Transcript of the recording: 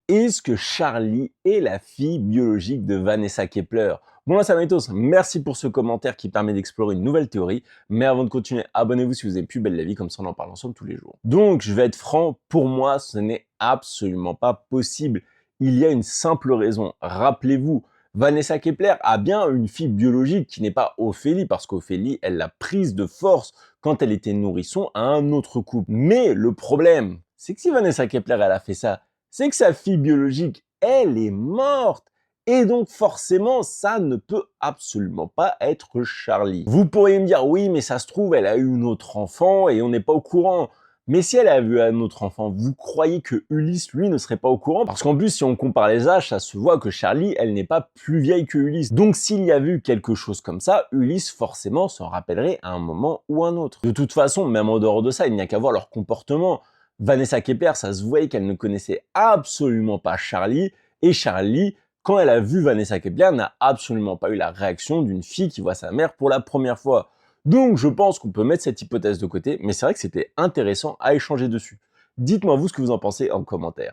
Est-ce que Charlie est la fille biologique de Vanessa Kepler? Bon là, ça va tous. Merci pour ce commentaire qui permet d'explorer une nouvelle théorie. Mais avant de continuer, abonnez-vous si vous avez plus belle la vie, comme ça on en parle ensemble tous les jours. Donc, je vais être franc, pour moi, ce n'est absolument pas possible. Il y a une simple raison. Rappelez-vous, Vanessa Kepler a bien une fille biologique qui n'est pas Ophélie, parce qu'Ophélie, elle l'a prise de force quand elle était nourrisson à un autre couple. Mais le problème, c'est que si Vanessa Kepler, elle a fait ça, c'est que sa fille biologique, elle est morte. Et donc forcément, ça ne peut absolument pas être Charlie. Vous pourriez me dire, oui, mais ça se trouve, elle a eu un autre enfant et on n'est pas au courant. Mais si elle a eu un autre enfant, vous croyez que Ulysse, lui, ne serait pas au courant? Parce qu'en plus, si on compare les âges, ça se voit que Charlie, elle n'est pas plus vieille que Ulysse. Donc s'il y a eu quelque chose comme ça, Ulysse, forcément, s'en rappellerait à un moment ou un autre. De toute façon, même en dehors de ça, il n'y a qu'à voir leur comportement. Vanessa Kepler, ça se voyait qu'elle ne connaissait absolument pas Charlie, et Charlie, quand elle a vu Vanessa Kepler, n'a absolument pas eu la réaction d'une fille qui voit sa mère pour la première fois. Donc je pense qu'on peut mettre cette hypothèse de côté, mais c'est vrai que c'était intéressant à échanger dessus. Dites-moi vous ce que vous en pensez en commentaire.